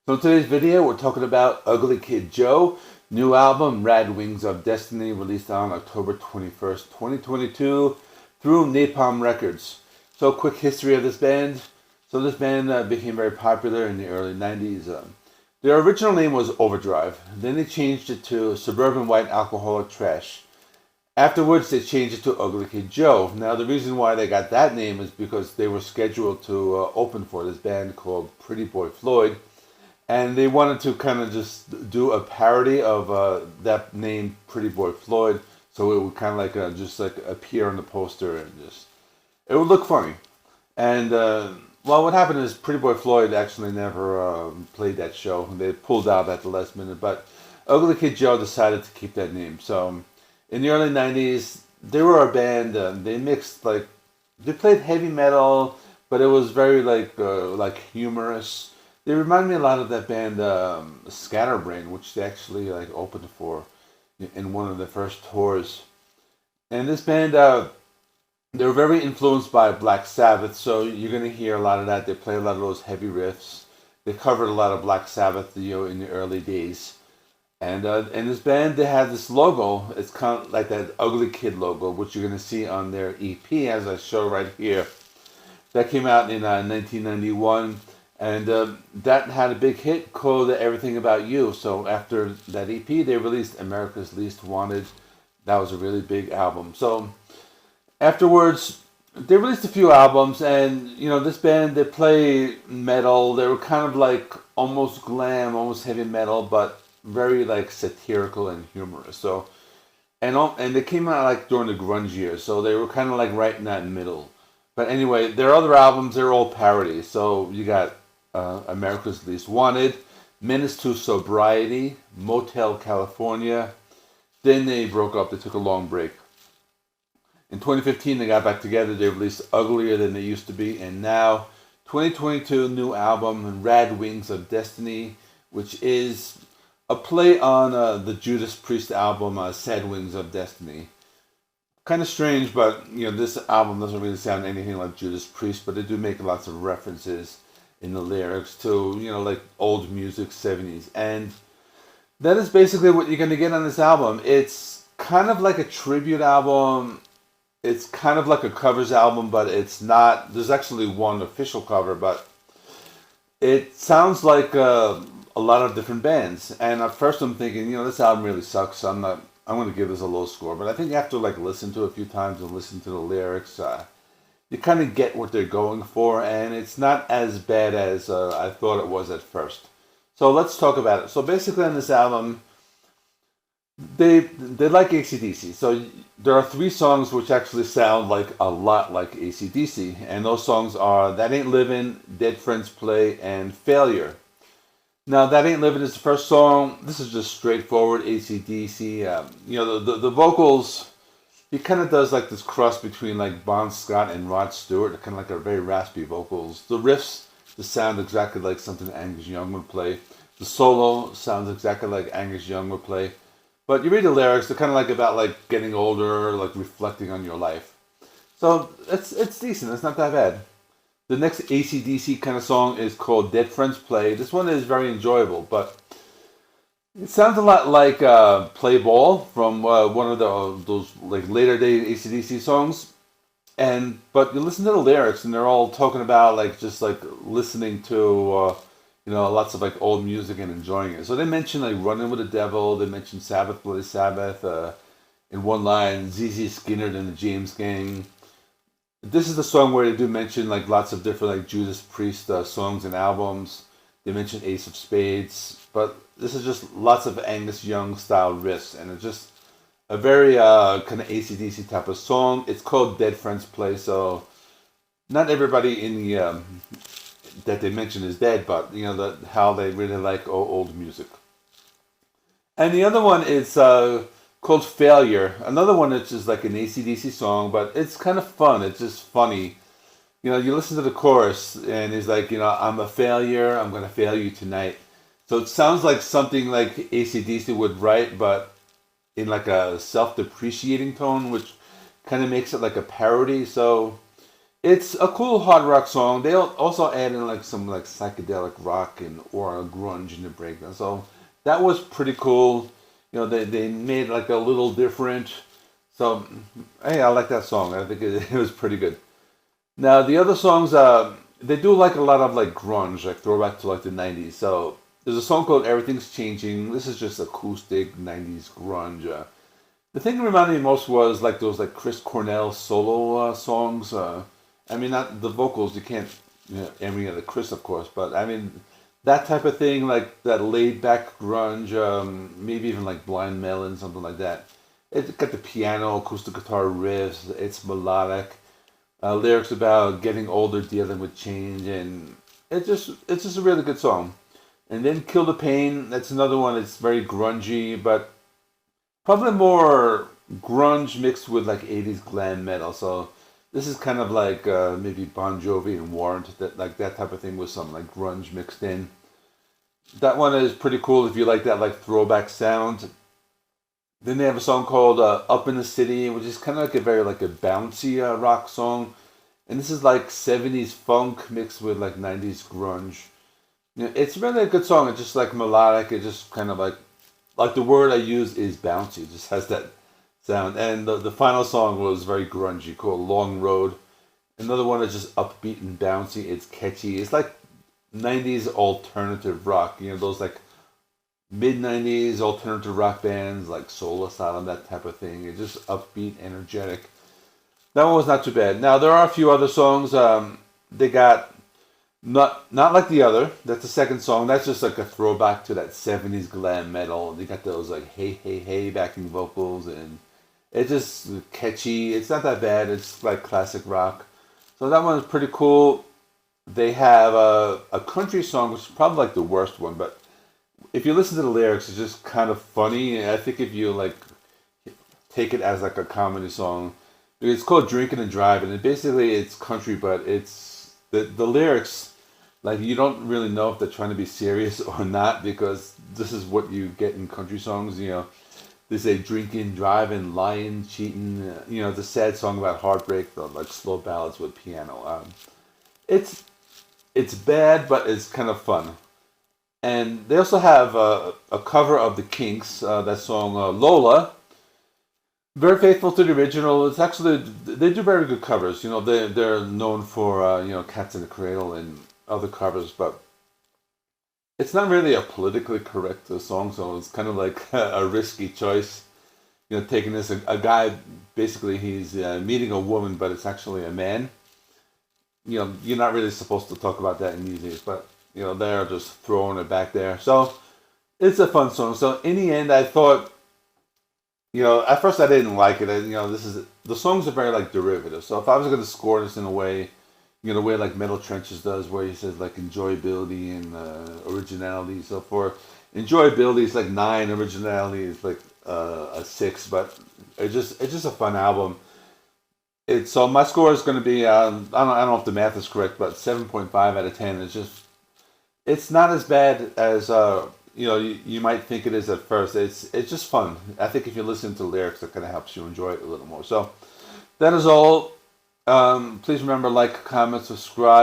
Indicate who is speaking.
Speaker 1: So in today's video, we're talking about Ugly Kid Joe, new album, Rad Wings of Destiny, released on October 21st, 2022, through Napalm Records. So quick history of this band. So this band became very popular in the early 90s. Their original name was Overdrive. Then they changed it to Suburban White Alcoholic Trash. Afterwards, they changed it to Ugly Kid Joe. Now, the reason why they got that name is because they were scheduled to open for this band called Pretty Boy Floyd, and they wanted to kind of just do a parody of that name, Pretty Boy Floyd, so it would kind of like just like appear on the poster and just it would look funny. And well, what happened is Pretty Boy Floyd actually never played that show. They pulled out at the last minute, but Ugly Kid Joe decided to keep that name. So in the early '90s, they were a band. They mixed like they played heavy metal, but it was very like humorous. They remind me a lot of that band Scatterbrain, which they actually like opened for in one of their first tours. And this band, they were very influenced by Black Sabbath, so you're gonna hear a lot of that. They play a lot of those heavy riffs. They covered a lot of Black Sabbath, in the early days. And in this band, they had this logo. It's kind of like that Ugly Kid logo, which you're gonna see on their EP, as I show right here. That came out in 1991. And that had a big hit called Everything About You. So after that EP, they released America's Least Wanted. That was a really big album. So afterwards, they released a few albums. And, this band, they play metal. They were kind of like almost glam, almost heavy metal, but very like satirical and humorous. So, and they came out like during the grunge years. So they were kind of like right in that middle. But anyway, their other albums, they're all parodies. So you got America's Least Wanted, Menace to Sobriety, Motel California. Then they broke up. They took a long break. In 2015, they got back together. They released Uglier Than They Used to Be. And now, 2022, new album, Rad Wings of Destiny, which is a play on the Judas Priest album, Sad Wings of Destiny. Kind of strange, but this album doesn't really sound anything like Judas Priest, but they do make lots of references in the lyrics to like old music, 70s, and that is basically what you're going to get on this album. It's kind of like a tribute album. It's kind of like a covers album, but it's not. There's actually one official cover, but it sounds like a lot of different bands. And at first I'm thinking, this album really sucks, so I'm going to give this a low score. But I think after like listen to it a few times and listen to the lyrics, you kind of get what they're going for, and it's not as bad as I thought it was at first. So let's talk about it. So basically on this album, they like AC/DC. So there are 3 songs which actually sound like a lot like AC/DC, and those songs are That Ain't Livin', Dead Friends Play, and Failure. Now, That Ain't Livin' is the first song. This is just straightforward AC/DC. The vocals, he kind of does like this cross between like Bon Scott and Rod Stewart, kind of like a very raspy vocals. The riffs just sound exactly like something Angus Young would play. The solo sounds exactly like Angus Young would play. But you read the lyrics, they're kind of like about like getting older, like reflecting on your life. So it's decent. It's not that bad. The next AC/DC kind of song is called Dead Friends Play. This one is very enjoyable, but it sounds a lot like Play Ball from one of those like later day AC/DC songs. But you listen to the lyrics and they're all talking about like just like listening to lots of like old music and enjoying it. So they mention like Running with the Devil. They mention Sabbath, Bloody Sabbath. In one line, ZZ Skynyrd and the James Gang. This is the song where they do mention like lots of different like Judas Priest songs and albums. They mention Ace of Spades, but this is just lots of Angus Young style riffs, and it's just a very kind of AC/DC type of song. It's called Dead Friends Play, so not everybody in the that they mention is dead, but how they really like old music. And the other one is called Failure. Another one that's just like an AC/DC song, but it's kind of fun. It's just funny. You listen to the chorus, and he's like, I'm a failure. I'm going to fail you tonight. So it sounds like something like AC/DC would write, but in like a self-depreciating tone, which kind of makes it like a parody. So It's a cool hard rock song. They also add in like some like psychedelic rock and or grunge in the breakdown. So that was pretty cool. They made like a little different. So hey, I like that song. I think it was pretty good. Now the other songs, they do like a lot of like grunge, like throwback to like the '90s. So there's a song called "Everything's Changing." This is just acoustic '90s grunge. The thing that reminded me most was like those like Chris Cornell solo songs. I mean, not the vocals. You can't emulate the Chris, of course, but I mean that type of thing, like that laid back grunge. Maybe even like Blind Melon, something like that. It's got the piano, acoustic guitar riffs. It's melodic. Lyrics about getting older, dealing with change, and it's just a really good song. And then Kill the Pain. That's another one. It's very grungy, but probably more grunge mixed with like '80s glam metal. So this is kind of like maybe Bon Jovi and Warrant, that like that type of thing with some like grunge mixed in. That one is pretty cool if you like that like throwback sound. Then they have a song called "Up in the City," which is kind of like a very like a bouncy rock song, and this is like '70s funk mixed with like '90s grunge. It's really a good song. It's just like melodic. It just kind of like the word I use is bouncy. It just has that sound. And the final song was very grungy, called "Long Road." Another one that's just upbeat and bouncy. It's catchy. It's like '90s alternative rock. Those like mid '90s alternative rock bands like Soul Asylum, that type of thing. It's just upbeat, energetic. That one was not too bad. Now there are a few other songs. They got not like the other. That's the second song. That's just like a throwback to that '70s glam metal. They got those like hey hey hey backing vocals, and it's just catchy. It's not that bad. It's like classic rock. So that one's pretty cool. They have a country song, which is probably like the worst one, but if you listen to the lyrics, it's just kind of funny. I think if you like take it as like a comedy song, it's called "Drinkin And Drivin," and basically it's country, but it's the lyrics, like you don't really know if they're trying to be serious or not, because this is what you get in country songs. They say drinking, driving, lying, cheating. It's a sad song about heartbreak, though, like slow ballads with piano. It's it's bad, but it's kind of fun. And they also have a cover of the Kinks, that song Lola. Very faithful to the original. It's actually, they do very good covers. They're known for Cats in the Cradle and other covers, but it's not really a politically correct song, so it's kind of like a risky choice. Taking this a guy, basically he's meeting a woman, but it's actually a man. You're not really supposed to talk about that in music, but they're just throwing it back there. So it's a fun song. So in the end, I thought, at first I didn't like it. This is the songs are very like derivative. So if I was going to score this in a way, the way like Metal Trenches does, where he says like enjoyability and originality. So for enjoyability, it's like 9. Originality is like a 6. But it's just a fun album. So my score is going to be I don't know if the math is correct, but 7.5 out of 10. It's not as bad as you might think it is at first. It's just fun. I think if you listen to the lyrics, that kind of helps you enjoy it a little more. So that is all. Please remember, like, comment, subscribe.